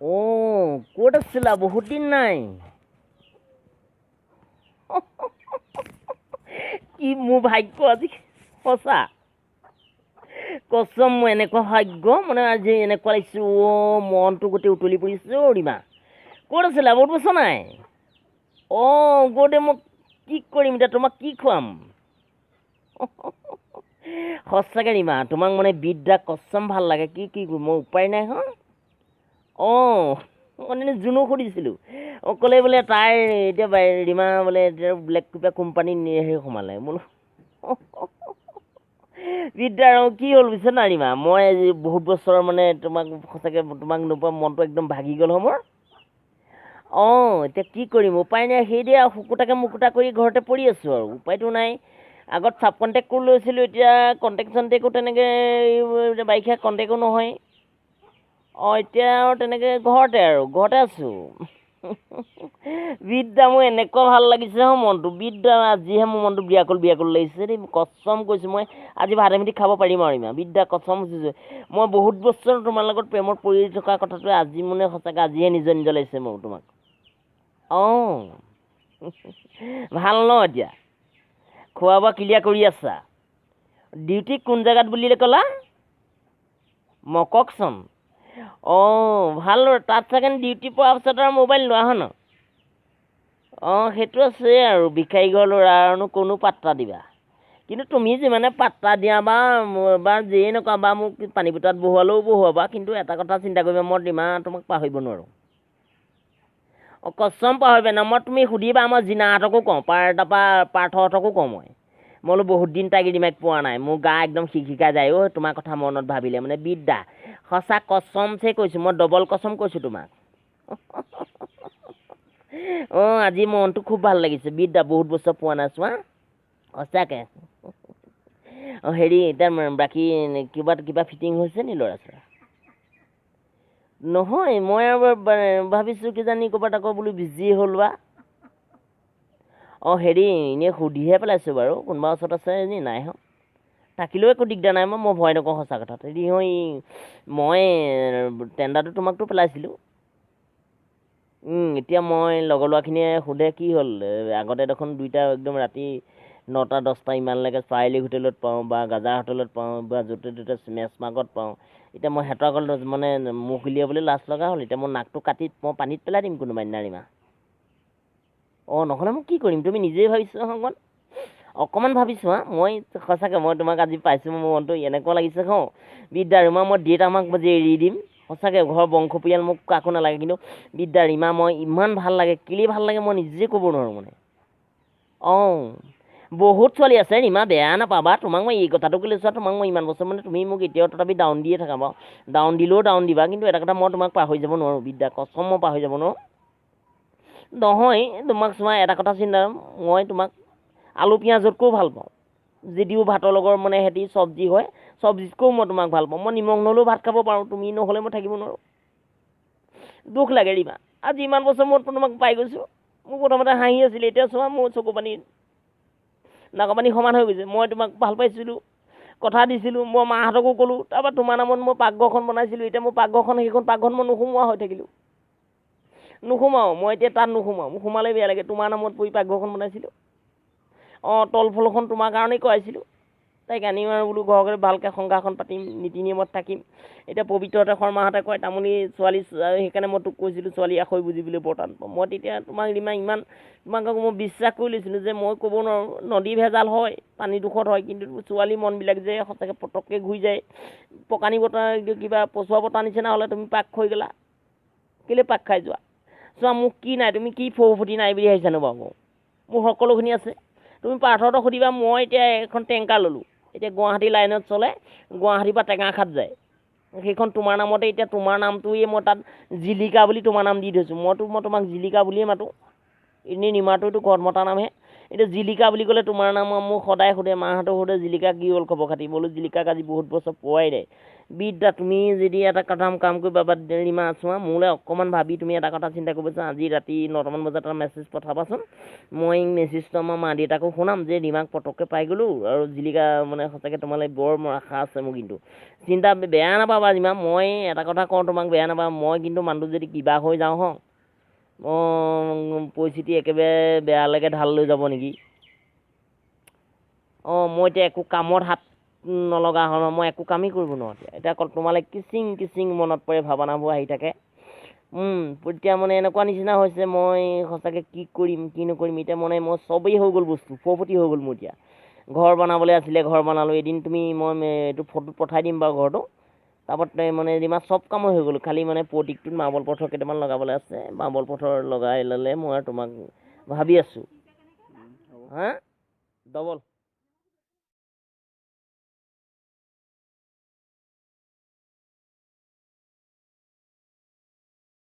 ক'ত আছিলা বহুত দিন নাই কি মোৰ ভাগ্য আজি সঁচা কচম মই এনেকুৱা ভাগ্য মানে আজি এনেকুৱা লাগিছে মনটো গোটেই উতলি পৰিছে ৰিমা ক'ত আছিলা বহুত বছৰ নাই গ'তে মই কি কৰিম এতিয়া তোমাক কি খুৱাম সঁচাকৈ ৰিমা তোমাক মানে বিদ্যা কচম ভাল লাগে কি কি মই উপায় নাই মানে জুনু সুধিছিলোঁ ক'লে বোলে তাইৰ এতিয়া ৰিমা বোলে এতিয়া ব্লেক কিবা কোম্পানী হেৰি সোমালে বোলো বিদ্যাৰ কি হ'ল বুজিছা না ৰিমা মই আজি বহুত বছৰ মানে তোমাক সঁচাকৈ তোমাক নোপোৱা মনটো একদম ভাগি গ'ল মোৰ এতিয়া কি কৰিম উপায় নাই সেইদে আৰু শুকুতাকে মুকুতা কৰি ঘৰতে পৰি আছোঁ আৰু উপায়তো নাই আগত চাব কণ্টেক্ট কৰি লৈছিলোঁ এতিয়া কণ্টেক্ট চণ্টেক্টো তেনেকৈ বাৰিষা কণ্টেক্টো নহয় এতিয়া আৰু তেনেকৈ ঘৰতে আছোঁ বিদ্যা মোৰ এনেকুৱা ভাল লাগিছে মনটো বিদ্যা আজিহে মোৰ মনটো বিয়াকুল লাগিছে দেই কচম কৈছোঁ মই আজি ভাত এমুঠি খাব পাৰিম আৰু ইমান বিদ্যা কচম কৈছোঁ মই বহুত বছৰ তোমাৰ লগত প্ৰেমত পৰি থকা কথাটোৱে আজি মানে সঁচাকৈ আজিহে নিজৰ লাগিছে মোৰ তোমাক ভাল ন এতিয়া খোৱা বোৱা ক্লিয়াৰ কৰি আছা ডিউটি কোন জেগাত বুলিলে ক'লা মককচোন ভাল তাত চাগে ডিউটি পোৱাৰ পিছত আৰু মোবাইল লোৱা হয় ন সেইটো আছে আৰু ভিক্ষাৰী ঘৰ ল'ৰানো কোনো পাত্তা দিবা কিন্তু তুমি যিমানে পাত্তা দিয়া বা যিয়ে নকৰা বা মোক পানী বটলত বহুৱালেও বহুৱাবা কিন্তু এটা কথা চিন্তা কৰিবা মই ইমান তোমাক পাহৰিব নোৱাৰোঁ কচম পাহৰিবা ন মই তুমি সুধিবা মই জিনাহঁতকো কওঁ তাৰপৰা পাৰ্থহঁতকো কওঁ মই বোলো বহুত দিন তাইক ৰিমাইক পোৱা নাই মোৰ গা একদম শিকা যায় তোমাৰ কথা মনত ভাবিলে মানে বিদ্যা সঁচা কচমছে কৈছোঁ মই ডবল কচম কৈছোঁ তোমাক আজি মনটো খুব ভাল লাগিছে বিদ্যা বহুত বছৰ পোৱা নাই চোৱা সঁচাকৈ হেৰি এতিয়া বাকী কিবা ফিটিং হৈছে নি ল'ৰা ছোৱালী নহয় মই আৰু ভাবিছোঁ কিজানি ক'ৰবাত আকৌ বোলো বিজি হ'ল বা হেৰি এনেই সুধিহে পেলাইছোঁ বাৰু কোনোবা ওচৰত আছে নি নাই থাকিলেও একো দিগদাৰ নাই মই ভয় নকৰোঁ সঁচা কথাত হেৰি মই টেণ্ডাৰটো তোমাকতো পেলাইছিলোঁ এতিয়া মই লগৰ ল'ৰাখিনিয়ে সোধে কি হ'ল আগতে দেখোন দুইটা একদম ৰাতি 9টা-10টা ইমানলৈকে চাৰিআলি হোটেলত পাওঁ বা গাজা হোটেলত পাওঁ বা য'তে ত'তে মেচমাৰ্কত পাওঁ এতিয়া মই সিহঁতৰ আগত মানে মুখ উলিয়াবলৈ লাজ লগা হ'ল এতিয়া মই নাকটো কাটি মই পানীত পেলাই দিম কোনোবা দিনা ৰিমা নহ'লে মই কি কৰিম তুমি নিজেই ভাবিছোঁ অকণমান ভাবিছোঁ মই সঁচাকৈ মই তোমাক আজি পাইছোঁ মোৰ মনটো এনেকুৱা লাগিছে বিদ্যা ৰিমা মই ডেট আমাক আজি এৰি দিম সঁচাকৈ ঘৰৰ বংশ পৰিয়াল মোক কাকো নালাগে কিন্তু বিদ্যা ৰিমা মই ইমান ভাল লাগে কেলেই ভাল লাগে মই নিজে ক'ব নোৱাৰোঁ মানে বহুত ছোৱালী আছে ৰিমা বেয়া নাপাবা তোমাক মই এই কথাটো ক'লে চোৱা তোমাক মই ইমান বছৰ মানে তুমি মোক এতিয়াও তথাপি ডাউন দিয়ে থাকা বাৰু ডাউন দিলেও ডাউন দিবা কিন্তু এটা কথা মই তোমাক পাহৰি যাব নোৱাৰোঁ বিদ্যা কচম মই পাহৰি যাব নোৱাৰোঁ নহয় তোমাক চোৱা এটা কথা চিন্তা মই তোমাক আলু পিঁয়াজতকৈও ভাল পাওঁ যদিও ভাতৰ লগৰ মানে সিহঁতি চব্জি হয় চব্জিতকৈও মই তোমাক ভাল পাওঁ মই নিমখ নহ'লেও ভাত খাব পাৰোঁ তুমি নহ'লে মই থাকিব নোৱাৰোঁ দুখ লাগে ৰিমা আজি ইমান বছৰ মই তোমাক পাই গৈছোঁ মোৰ প্ৰথমতে হাঁহি আছিলে এতিয়া চোৱা মোৰ চকু পানী নাকৰ পানী সমান হৈ গৈছে মই তোমাক ভাল পাইছিলোঁ কথা দিছিলোঁ মই মাহঁতকো ক'লোঁ তাৰপৰা তোমাৰ নামত মই পাকঘৰখন বনাইছিলোঁ এতিয়া মোৰ সেইখন পাকঘৰত মই নোসোমোৱা হৈ থাকিলোঁ নোসোমাওঁ মই এতিয়া তাত নোসোমাওঁ মোক সোমালে বেয়া লাগে তোমাৰ নামত পৰি পাকঘৰখন বনাইছিলোঁ তলফলখন তোমাৰ কাৰণেই কৰাইছিলোঁ তাইক আনিম আৰু বোলো ঘৰতে ভালকৈ সংসাৰখন পাতিম নীতি নিয়মত থাকিম এতিয়া পবিত্ৰতে শৰ্মাহঁতে কয় তামোলী ছোৱালী সেইকাৰণে মই তোক কৈছিলোঁ ছোৱালী আখৈ বুজিবলৈ বৰ টান পাওঁ মই তেতিয়া তোমাক ইমান তোমাক মই বিশ্বাস কৰি লৈছিলোঁ যে মই ক'ব নোৱাৰোঁ নদী ভেজাল হয় পানী দুখত হয় কিন্তু ছোৱালী মনবিলাক যে সঁচাকৈ পটককৈ ঘূৰি যায় পকানী বতা কিবা পচোৱা বতা নিচিনা হ'লে তুমি পাক হৈ গ'লা কেলৈ পাক খাই যোৱা চোৱা মোক কি নাই তুমি কি ফৌফুটি নাই বুলি ভাবিছানো বাৰু মোৰ সকলোখিনি আছে তুমি পাৰ্থহঁতক সুধিবা মই এতিয়া এখন টেংকাৰ ল'লোঁ এতিয়া গুৱাহাটী লাইনত চলে গুৱাহাটীৰ পৰা টেঙাখাত যায় সেইখন তোমাৰ নামতে এতিয়া তোমাৰ নামটোৱে মই তাত জিলিকা বুলি তোমাৰ নাম দি থৈছোঁ মই তোমাক জিলিকা বুলিয়ে মাতোঁ এনেই নিমাটোতো ঘৰত মতা নামহে এতিয়া জিলিকা বুলি ক'লে তোমাৰ নাম মোক সদায় সোধে, মাহঁতেও সোধে জিলিকা কি হ'ল খবৰ খাতি, বোলো জিলিকাক আজি বহুত বছৰ পোৱাই নাই। বিদ্যা তুমি যদি এটা কাম কৰিবা বা ৰীমা চোৱা, মোলৈ অকণমান ভাবি তুমি এটা কথা চিন্তা কৰিবাচোন, আজি ৰাতি 9টামান বজাত এটা মেছেজ পঠাবাচোন। মই মেছেজটো আমাৰ মা দেউতাকো শুনাম যে ৰীমাক পটককৈ পাই গ'লোঁ, আৰু জিলিকা মানে সঁচাকৈ তোমালৈ বৰ মোৰ আশা আছে মোৰ। কিন্তু চিন্তা বেয়া নাপাবা ৰীমা, মই এটা কথা কওঁ তোমাক, বেয়া নাপাবা। মই কিন্তু মানুহটো যদি কিবা হৈ যাওঁ হওঁ, পৰিস্থিতি একেবাৰে বেয়ালৈকে ঢাল লৈ যাব নেকি। মই এতিয়া একো কামত হাত নলগা হ'ল, মই একো কামেই কৰিব নোৱাৰোঁ। এতিয়া অকল তোমালৈ কিচিং কিচিং মনত পৰে, ভাৱনাবোৰ আহি থাকে। এতিয়া মানে এনেকুৱা নিচিনা হৈছে, মই সঁচাকৈ কি কৰিম কি নকৰিম। এতিয়া মানে মই চবেই হৈ গ'ল, বস্তু ফৰফটি হৈ গ'ল মোৰ। এতিয়া ঘৰ বনাবলৈ আছিলে, ঘৰ বনালোঁ। এদিন তুমি মই এইটো ফটোত পঠাই দিম বাৰু ঘৰটো। তাৰপৰা মানে ৰীমা চব কামেই হৈ গ'ল, খালি মানে প্ৰতীকটোত মাৰ্বল পথৰ কেইটামান লগাবলৈ আছে। মাৰ্বল পথৰ লগাই ল'লে মই আৰু তোমাক ভাবি আছোঁ। হা ডবল